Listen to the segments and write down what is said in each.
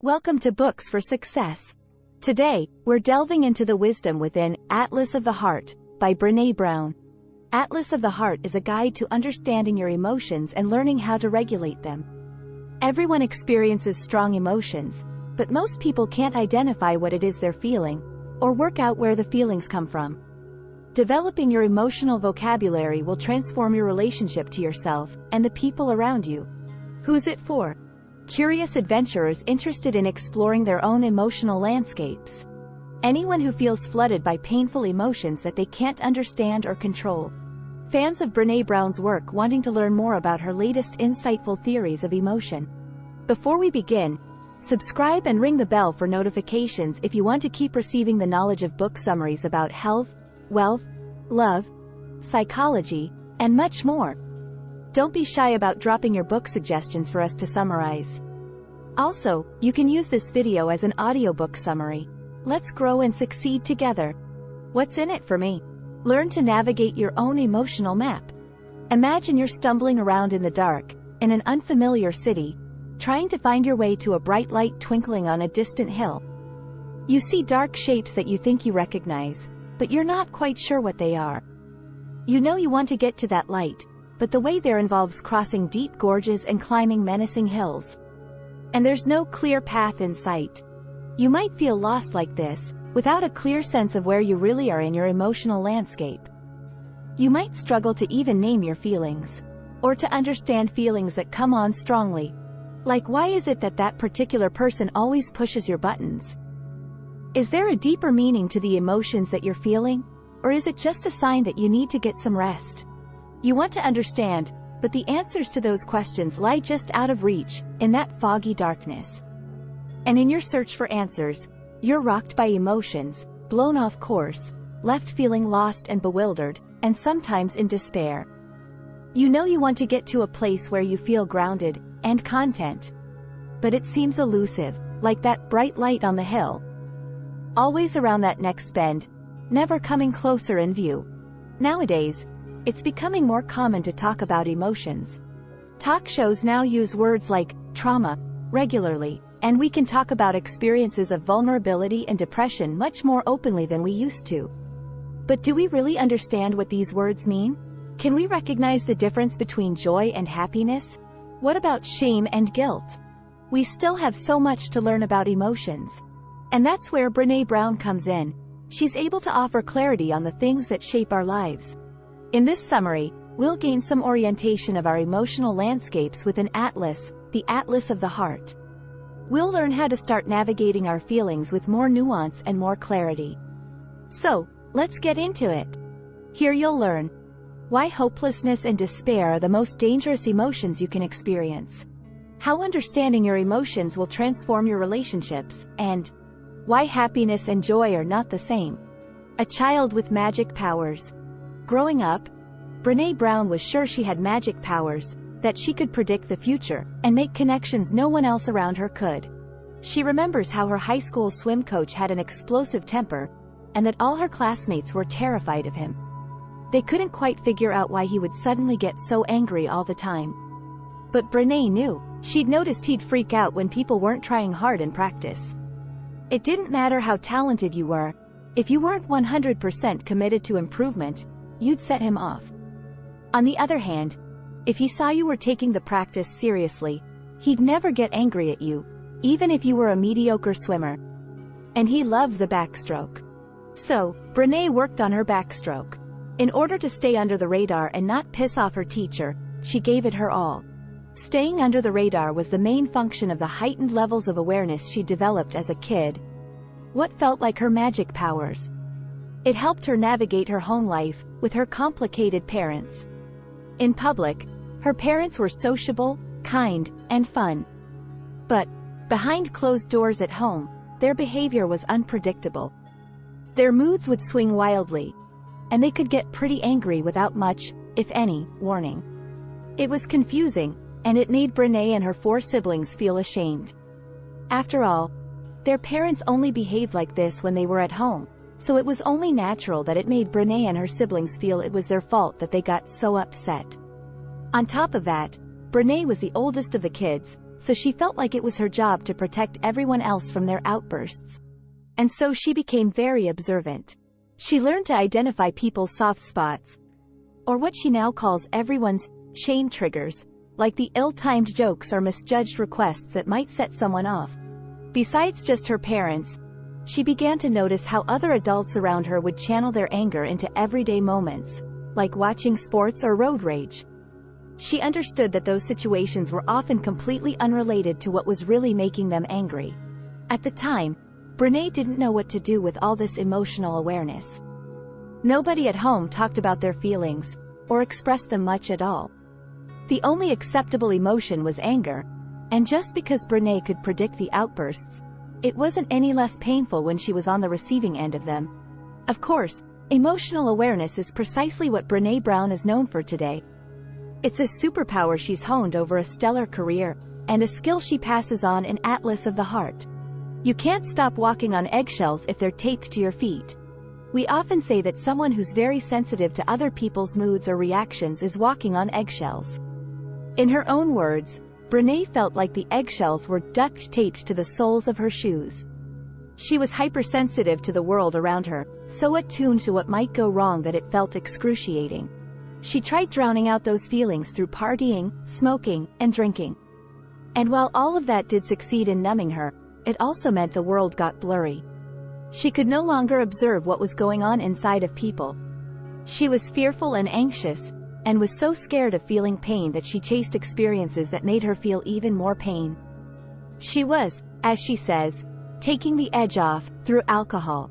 Welcome to Books for Success. Today, we're delving into the wisdom within Atlas of the Heart by Brené Brown. Atlas of the Heart is a guide to understanding your emotions and learning how to regulate them. Everyone experiences strong emotions, but most people can't identify what it is they're feeling, or work out where the feelings come from. Developing your emotional vocabulary will transform your relationship to yourself and the people around you. Who's it for? Curious adventurers interested in exploring their own emotional landscapes. Anyone who feels flooded by painful emotions that they can't understand or control. Fans of Brené Brown's work wanting to learn more about her latest insightful theories of emotion. Before we begin, subscribe and ring the bell for notifications if you want to keep receiving the knowledge of book summaries about health, wealth, love, psychology, and much more. Don't be shy about dropping your book suggestions for us to summarize. Also, you can use this video as an audiobook summary. Let's grow and succeed together. What's in it for me? Learn to navigate your own emotional map. Imagine you're stumbling around in the dark, in an unfamiliar city, trying to find your way to a bright light twinkling on a distant hill. You see dark shapes that you think you recognize, but you're not quite sure what they are. You know you want to get to that light, but the way there involves crossing deep gorges and climbing menacing hills. And there's no clear path in sight. You might feel lost like this, without a clear sense of where you really are in your emotional landscape. You might struggle to even name your feelings, or to understand feelings that come on strongly. Like, why is it that that particular person always pushes your buttons? Is there a deeper meaning to the emotions that you're feeling, or is it just a sign that you need to get some rest? You want to understand, but the answers to those questions lie just out of reach, in that foggy darkness. And in your search for answers, you're rocked by emotions, blown off course, left feeling lost and bewildered, and sometimes in despair. You know you want to get to a place where you feel grounded and content. But it seems elusive, like that bright light on the hill. Always around that next bend, never coming closer in view. Nowadays, it's becoming more common to talk about emotions. Talk shows now use words like trauma regularly, and we can talk about experiences of vulnerability and depression much more openly than we used to. But do we really understand what these words mean? Can we recognize the difference between joy and happiness? What about shame and guilt? We still have so much to learn about emotions. And that's where Brené Brown comes in. She's able to offer clarity on the things that shape our lives. In this summary, we'll gain some orientation of our emotional landscapes with an atlas, the Atlas of the Heart. We'll learn how to start navigating our feelings with more nuance and more clarity. So, let's get into it. Here you'll learn why hopelessness and despair are the most dangerous emotions you can experience, how understanding your emotions will transform your relationships, and why happiness and joy are not the same. A child with magic powers. Growing up, Brené Brown was sure she had magic powers, that she could predict the future and make connections no one else around her could. She remembers how her high school swim coach had an explosive temper, and that all her classmates were terrified of him. They couldn't quite figure out why he would suddenly get so angry all the time. But Brené knew. She'd noticed he'd freak out when people weren't trying hard in practice. It didn't matter how talented you were. If you weren't 100% committed to improvement, you'd set him off. On the other hand, if he saw you were taking the practice seriously, he'd never get angry at you, even if you were a mediocre swimmer. And he loved the backstroke. So, Brené worked on her backstroke. In order to stay under the radar and not piss off her teacher, she gave it her all. Staying under the radar was the main function of the heightened levels of awareness she developed as a kid. What felt like her magic powers? It helped her navigate her home life, with her complicated parents. In public, her parents were sociable, kind, and fun. But, behind closed doors at home, their behavior was unpredictable. Their moods would swing wildly, and they could get pretty angry without much, if any, warning. It was confusing, and it made Brené and her 4 siblings feel ashamed. After all, their parents only behaved like this when they were at home. So it was only natural that it made Brené and her siblings feel it was their fault that they got so upset. On top of that, Brené was the oldest of the kids, so she felt like it was her job to protect everyone else from their outbursts. And so she became very observant. She learned to identify people's soft spots, or what she now calls everyone's shame triggers, like the ill-timed jokes or misjudged requests that might set someone off. Besides just her parents, she began to notice how other adults around her would channel their anger into everyday moments, like watching sports or road rage. She understood that those situations were often completely unrelated to what was really making them angry. At the time, Brené didn't know what to do with all this emotional awareness. Nobody at home talked about their feelings, or expressed them much at all. The only acceptable emotion was anger, and just because Brené could predict the outbursts, it wasn't any less painful when she was on the receiving end of them. Of course, emotional awareness is precisely what Brené Brown is known for today. It's a superpower she's honed over a stellar career, and a skill she passes on in Atlas of the Heart. You can't stop walking on eggshells if they're taped to your feet. We often say that someone who's very sensitive to other people's moods or reactions is walking on eggshells. In her own words, Brené felt like the eggshells were duct taped to the soles of her shoes. She was hypersensitive to the world around her, so attuned to what might go wrong that it felt excruciating. She tried drowning out those feelings through partying, smoking, and drinking. And while all of that did succeed in numbing her, it also meant the world got blurry. She could no longer observe what was going on inside of people. She was fearful and anxious, and was so scared of feeling pain that she chased experiences that made her feel even more pain. She was, as she says, taking the edge off through alcohol.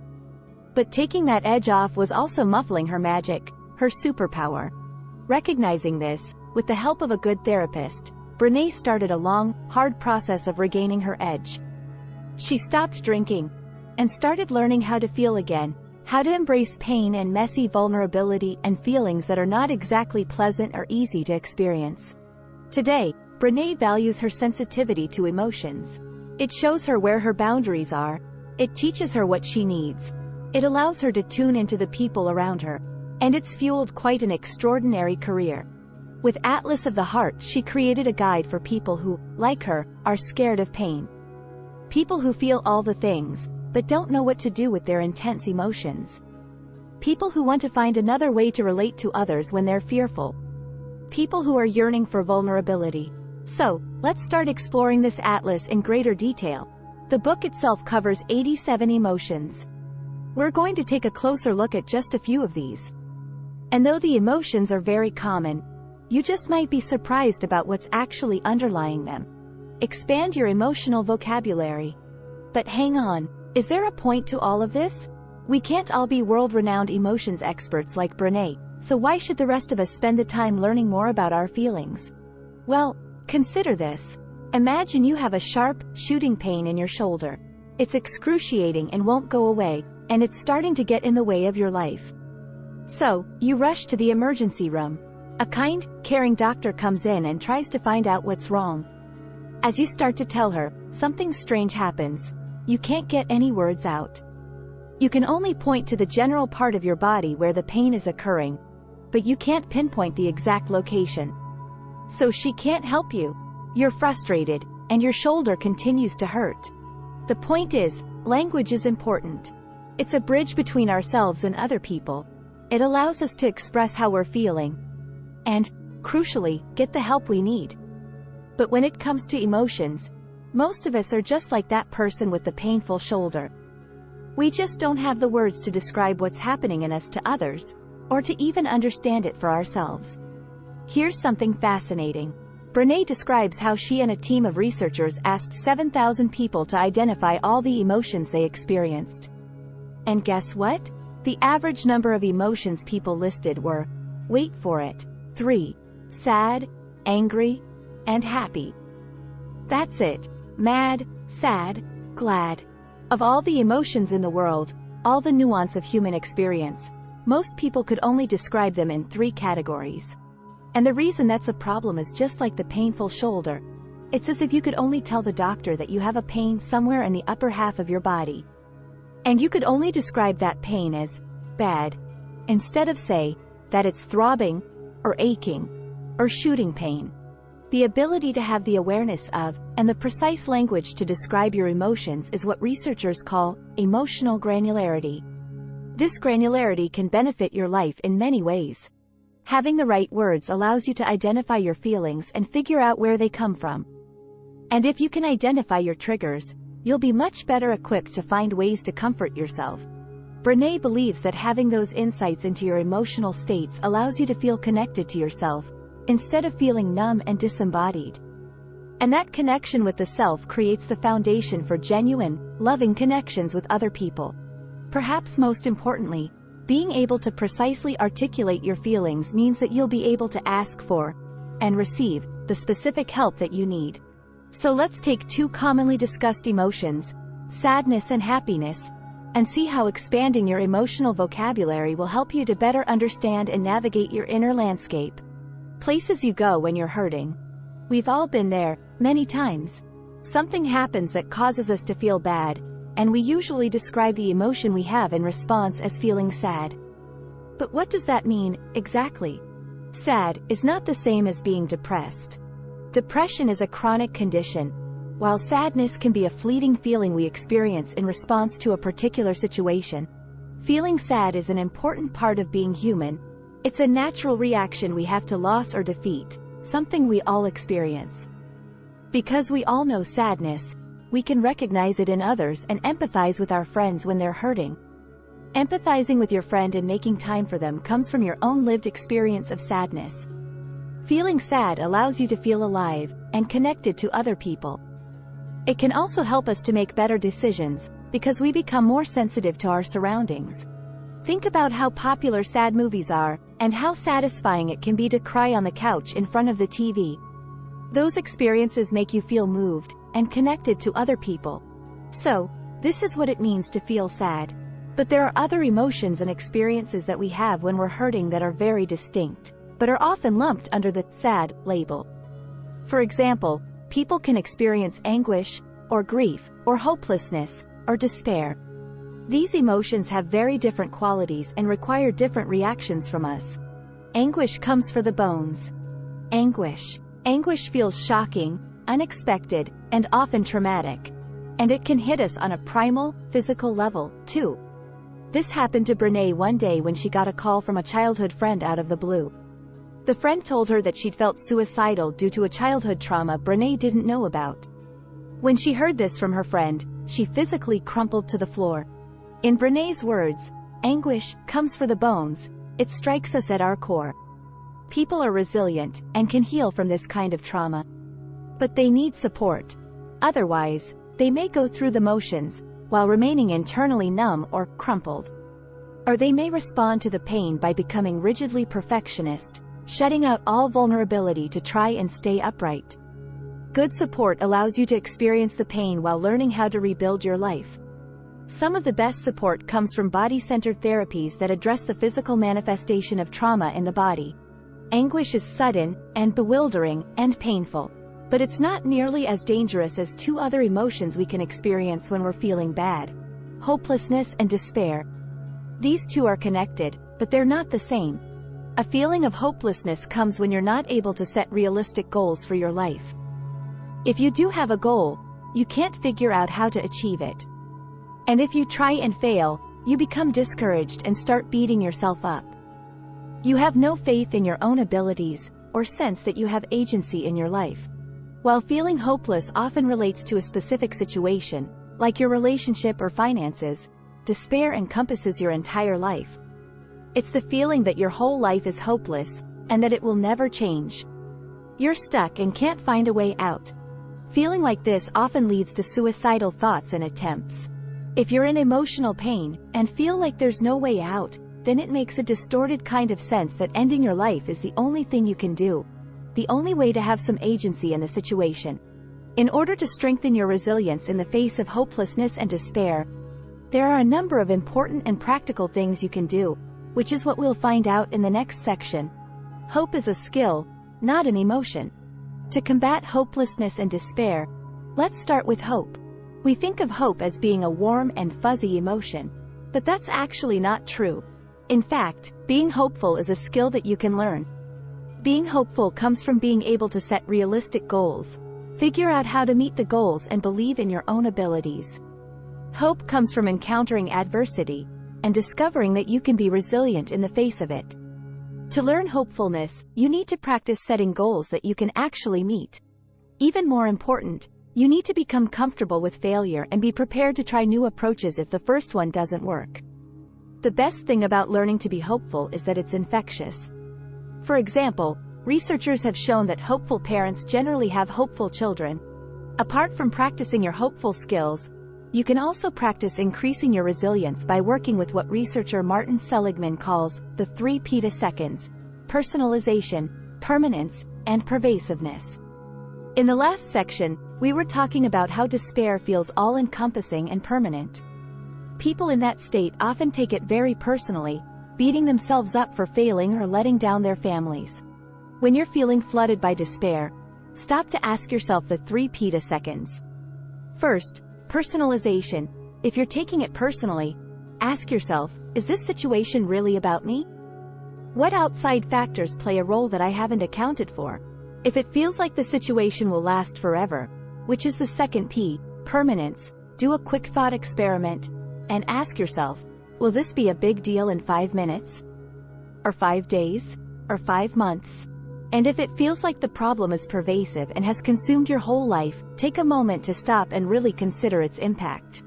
But taking that edge off was also muffling her magic, her superpower. Recognizing this, with the help of a good therapist, Brené started a long, hard process of regaining her edge. She stopped drinking, and started learning how to feel again, how to embrace pain and messy vulnerability and feelings that are not exactly pleasant or easy to experience. Today, Brené values her sensitivity to emotions. It shows her where her boundaries are. It teaches her what she needs. It allows her to tune into the people around her. And it's fueled quite an extraordinary career. With Atlas of the Heart, she created a guide for people who, like her, are scared of pain. People who feel all the things, but don't know what to do with their intense emotions. People who want to find another way to relate to others when they're fearful. People who are yearning for vulnerability. So, let's start exploring this atlas in greater detail. The book itself covers 87 emotions. We're going to take a closer look at just a few of these. And though the emotions are very common, you just might be surprised about what's actually underlying them. Expand your emotional vocabulary. But hang on, is there a point to all of this? We can't all be world-renowned emotions experts like Brené, so why should the rest of us spend the time learning more about our feelings? Well, consider this. Imagine you have a sharp, shooting pain in your shoulder. It's excruciating and won't go away, and it's starting to get in the way of your life. So, you rush to the emergency room. A kind, caring doctor comes in and tries to find out what's wrong. As you start to tell her, something strange happens. You can't get any words out. You can only point to the general part of your body where the pain is occurring, but you can't pinpoint the exact location. So she can't help you. You're frustrated, and your shoulder continues to hurt. The point is, language is important. It's a bridge between ourselves and other people. It allows us to express how we're feeling, and, crucially, get the help we need. But when it comes to emotions, most of us are just like that person with the painful shoulder. We just don't have the words to describe what's happening in us to others, or to even understand it for ourselves. Here's something fascinating. Brené describes how she and a team of researchers asked 7,000 people to identify all the emotions they experienced. And guess what? The average number of emotions people listed were, wait for it, 3, sad, angry, and happy. That's it. Mad, sad, glad. Of all the emotions in the world, all the nuance of human experience, most people could only describe them in 3 categories. And the reason that's a problem is just like the painful shoulder. It's as if you could only tell the doctor that you have a pain somewhere in the upper half of your body. And you could only describe that pain as bad, instead of say that it's throbbing, or aching, or shooting pain. The ability to have the awareness of, and the precise language to describe your emotions is what researchers call emotional granularity. This granularity can benefit your life in many ways. Having the right words allows you to identify your feelings and figure out where they come from. And if you can identify your triggers, you'll be much better equipped to find ways to comfort yourself. Brené believes that having those insights into your emotional states allows you to feel connected to yourself, instead of feeling numb and disembodied. And that connection with the self creates the foundation for genuine, loving connections with other people. Perhaps most importantly, being able to precisely articulate your feelings means that you'll be able to ask for, and receive, the specific help that you need. So let's take two commonly discussed emotions, sadness and happiness, and see how expanding your emotional vocabulary will help you to better understand and navigate your inner landscape. Places you go when you're hurting. We've all been there, many times. Something happens that causes us to feel bad, and we usually describe the emotion we have in response as feeling sad. But what does that mean, exactly? Sad is not the same as being depressed. Depression is a chronic condition, while sadness can be a fleeting feeling we experience in response to a particular situation. Feeling sad is an important part of being human. It's a natural reaction we have to loss or defeat, something we all experience. Because we all know sadness, we can recognize it in others and empathize with our friends when they're hurting. Empathizing with your friend and making time for them comes from your own lived experience of sadness. Feeling sad allows you to feel alive and connected to other people. It can also help us to make better decisions, because we become more sensitive to our surroundings. Think about how popular sad movies are, and how satisfying it can be to cry on the couch in front of the TV. Those experiences make you feel moved and connected to other people. So, this is what it means to feel sad. But there are other emotions and experiences that we have when we're hurting that are very distinct, but are often lumped under the sad label. For example, people can experience anguish, or grief, or hopelessness, or despair. These emotions have very different qualities and require different reactions from us. Anguish comes for the bones. Anguish feels shocking, unexpected, and often traumatic. And it can hit us on a primal, physical level, too. This happened to Brené one day when she got a call from a childhood friend out of the blue. The friend told her that she'd felt suicidal due to a childhood trauma Brené didn't know about. When she heard this from her friend, she physically crumpled to the floor. In Brené's words, anguish comes for the bones, it strikes us at our core. People are resilient and can heal from this kind of trauma. But they need support. Otherwise, they may go through the motions, while remaining internally numb or crumpled. Or they may respond to the pain by becoming rigidly perfectionist, shutting out all vulnerability to try and stay upright. Good support allows you to experience the pain while learning how to rebuild your life. Some of the best support comes from body-centered therapies that address the physical manifestation of trauma in the body. Anguish is sudden, and bewildering, and painful. But it's not nearly as dangerous as two other emotions we can experience when we're feeling bad: hopelessness and despair. These two are connected, but they're not the same. A feeling of hopelessness comes when you're not able to set realistic goals for your life. If you do have a goal, you can't figure out how to achieve it. And if you try and fail, you become discouraged and start beating yourself up. You have no faith in your own abilities, or sense that you have agency in your life. While feeling hopeless often relates to a specific situation, like your relationship or finances, despair encompasses your entire life. It's the feeling that your whole life is hopeless, and that it will never change. You're stuck and can't find a way out. Feeling like this often leads to suicidal thoughts and attempts. If you're in emotional pain, and feel like there's no way out, then it makes a distorted kind of sense that ending your life is the only thing you can do. The only way to have some agency in the situation. In order to strengthen your resilience in the face of hopelessness and despair, there are a number of important and practical things you can do, which is what we'll find out in the next section. Hope is a skill, not an emotion. To combat hopelessness and despair, let's start with hope. We think of hope as being a warm and fuzzy emotion, but that's actually not true. In fact, being hopeful is a skill that you can learn. Being hopeful comes from being able to set realistic goals, figure out how to meet the goals, and believe in your own abilities. Hope comes from encountering adversity and discovering that you can be resilient in the face of it. To learn hopefulness, you need to practice setting goals that you can actually meet. Even more important, you need to become comfortable with failure and be prepared to try new approaches if the first one doesn't work. The best thing about learning to be hopeful is that it's infectious. For example, researchers have shown that hopeful parents generally have hopeful children. Apart from practicing your hopeful skills, you can also practice increasing your resilience by working with what researcher Martin Seligman calls the 3 P-seconds: personalization, permanence, and pervasiveness. In the last section, we were talking about how despair feels all-encompassing and permanent. People in that state often take it very personally, beating themselves up for failing or letting down their families. When you're feeling flooded by despair, stop to ask yourself the 3 P-seconds. First, personalization. If you're taking it personally, ask yourself, is this situation really about me? What outside factors play a role that I haven't accounted for? If it feels like the situation will last forever, which is the second P, permanence, do a quick thought experiment and ask yourself, will this be a big deal in 5 minutes? Or 5 days? Or 5 months? And if it feels like the problem is pervasive and has consumed your whole life, take a moment to stop and really consider its impact.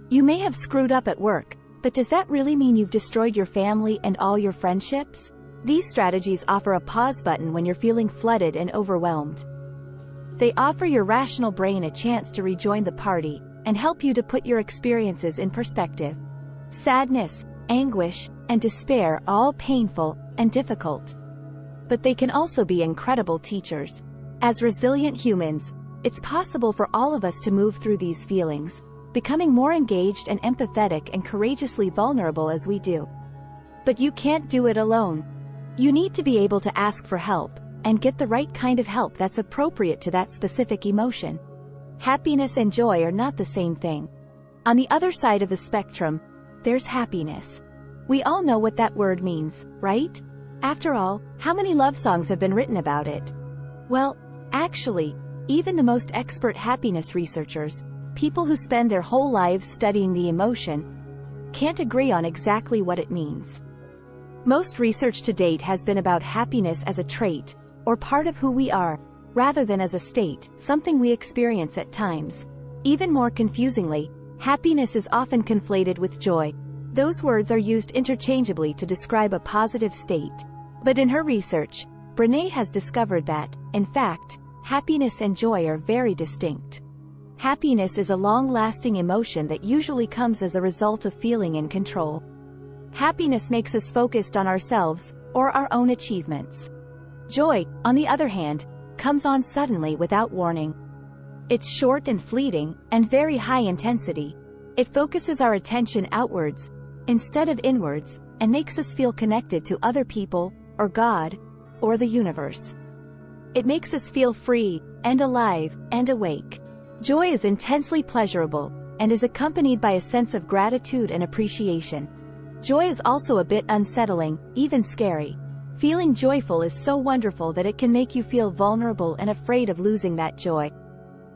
You may have screwed up at work, but does that really mean you've destroyed your family and all your friendships? These strategies offer a pause button when you're feeling flooded and overwhelmed. They offer your rational brain a chance to rejoin the party and help you to put your experiences in perspective. Sadness, anguish, and despair are all painful and difficult. But they can also be incredible teachers. As resilient humans, it's possible for all of us to move through these feelings, becoming more engaged and empathetic and courageously vulnerable as we do. But you can't do it alone. You need to be able to ask for help, and get the right kind of help that's appropriate to that specific emotion. Happiness and joy are not the same thing. On the other side of the spectrum, there's happiness. We all know what that word means, right? After all, how many love songs have been written about it? Well, actually, even the most expert happiness researchers, people who spend their whole lives studying the emotion, can't agree on exactly what it means. Most research to date has been about happiness as a trait, or part of who we are, rather than as a state, something we experience at times. Even more confusingly, happiness is often conflated with joy. Those words are used interchangeably to describe a positive state. But in her research, Brené has discovered that, in fact, happiness and joy are very distinct. Happiness is a long-lasting emotion that usually comes as a result of feeling in control. Happiness makes us focused on ourselves, or our own achievements. Joy, on the other hand, comes on suddenly without warning. It's short and fleeting, and very high intensity. It focuses our attention outwards, instead of inwards, and makes us feel connected to other people, or God, or the universe. It makes us feel free, and alive, and awake. Joy is intensely pleasurable, and is accompanied by a sense of gratitude and appreciation. Joy is also a bit unsettling, even scary. Feeling joyful is so wonderful that it can make you feel vulnerable and afraid of losing that joy.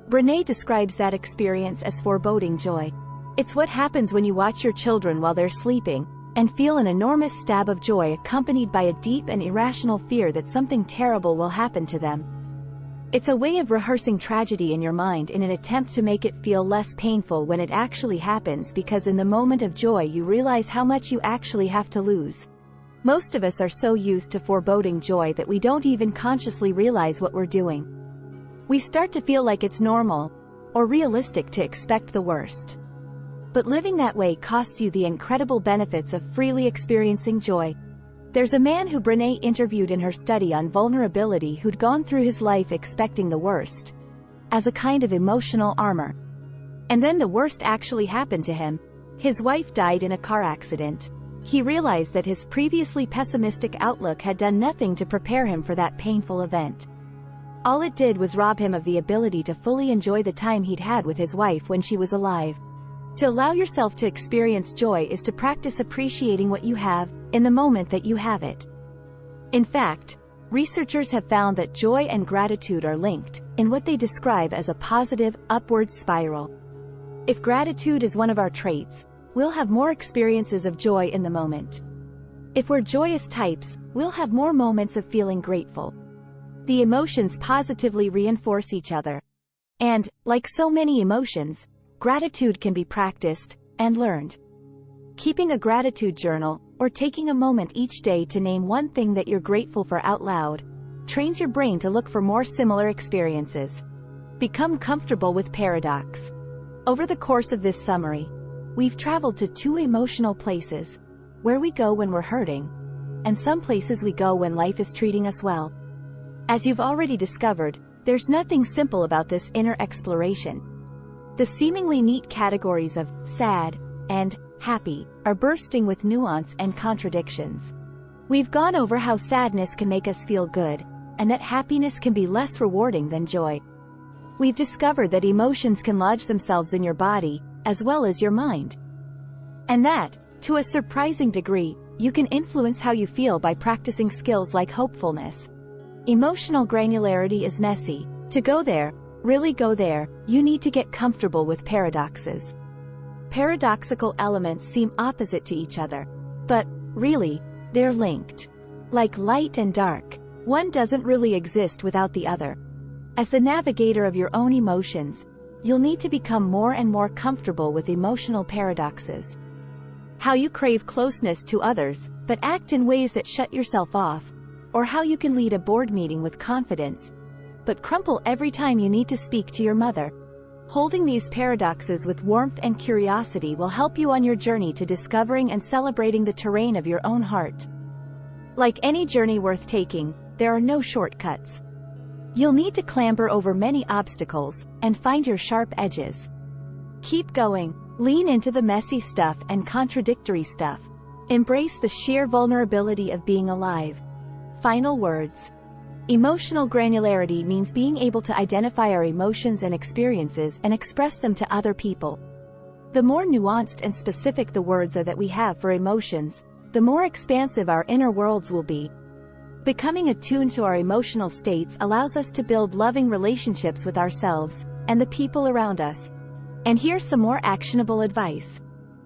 Brené describes that experience as foreboding joy. It's what happens when you watch your children while they're sleeping, and feel an enormous stab of joy accompanied by a deep and irrational fear that something terrible will happen to them. It's a way of rehearsing tragedy in your mind in an attempt to make it feel less painful when it actually happens, because in the moment of joy you realize how much you actually have to lose. Most of us are so used to foreboding joy that we don't even consciously realize what we're doing. We start to feel like it's normal, or realistic to expect the worst. But living that way costs you the incredible benefits of freely experiencing joy. There's a man who Brené interviewed in her study on vulnerability who'd gone through his life expecting the worst, as a kind of emotional armor. And then the worst actually happened to him. His wife died in a car accident. He realized that his previously pessimistic outlook had done nothing to prepare him for that painful event. All it did was rob him of the ability to fully enjoy the time he'd had with his wife when she was alive. To allow yourself to experience joy is to practice appreciating what you have, in the moment that you have it. In fact, researchers have found that joy and gratitude are linked, in what they describe as a positive, upward spiral. If gratitude is one of our traits, we'll have more experiences of joy in the moment. If we're joyous types, we'll have more moments of feeling grateful. The emotions positively reinforce each other. And, like so many emotions, gratitude can be practiced and learned. Keeping a gratitude journal, or taking a moment each day to name one thing that you're grateful for out loud, trains your brain to look for more similar experiences. Become comfortable with paradox. Over the course of this summary, we've traveled to 2 emotional places, where we go when we're hurting, and some places we go when life is treating us well. As you've already discovered, there's nothing simple about this inner exploration. The seemingly neat categories of sad and happy are bursting with nuance and contradictions. We've gone over how sadness can make us feel good, and that happiness can be less rewarding than joy. We've discovered that emotions can lodge themselves in your body, as well as your mind. And that, to a surprising degree, you can influence how you feel by practicing skills like hopefulness. Emotional granularity is messy. To go there, really go there, you need to get comfortable with paradoxes. Paradoxical elements seem opposite to each other. But, really, they're linked. Like light and dark, one doesn't really exist without the other. As the navigator of your own emotions, you'll need to become more and more comfortable with emotional paradoxes. How you crave closeness to others, but act in ways that shut yourself off, or how you can lead a board meeting with confidence, but crumple every time you need to speak to your mother. Holding these paradoxes with warmth and curiosity will help you on your journey to discovering and celebrating the terrain of your own heart. Like any journey worth taking, there are no shortcuts. You'll need to clamber over many obstacles, and find your sharp edges. Keep going, lean into the messy stuff and contradictory stuff. Embrace the sheer vulnerability of being alive. Final words. Emotional granularity means being able to identify our emotions and experiences and express them to other people. The more nuanced and specific the words are that we have for emotions, the more expansive our inner worlds will be. Becoming attuned to our emotional states allows us to build loving relationships with ourselves and the people around us. And here's some more actionable advice.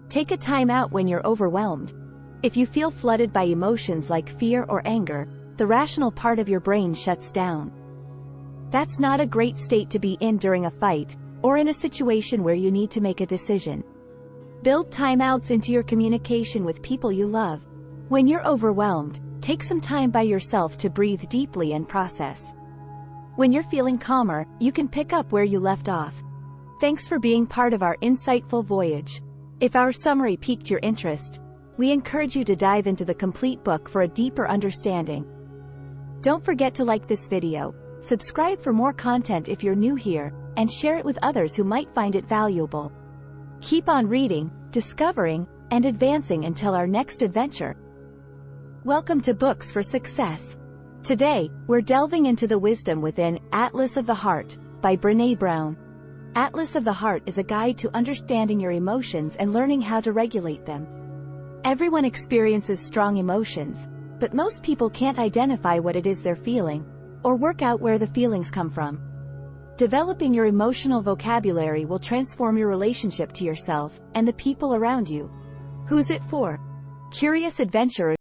Take a time out when you're overwhelmed. If you feel flooded by emotions like fear or anger, the rational part of your brain shuts down. That's not a great state to be in during a fight, or in a situation where you need to make a decision. Build timeouts into your communication with people you love. When you're overwhelmed, take some time by yourself to breathe deeply and process. When you're feeling calmer, you can pick up where you left off. Thanks for being part of our insightful voyage. If our summary piqued your interest, we encourage you to dive into the complete book for a deeper understanding. Don't forget to like this video, subscribe for more content if you're new here, and share it with others who might find it valuable. Keep on reading, discovering, and advancing until our next adventure. Welcome to Books for Success. Today, we're delving into the wisdom within Atlas of the Heart by Brené Brown. Atlas of the Heart is a guide to understanding your emotions and learning how to regulate them. Everyone experiences strong emotions, but most people can't identify what it is they're feeling, or work out where the feelings come from. Developing your emotional vocabulary will transform your relationship to yourself and the people around you. Who's it for? Curious adventurers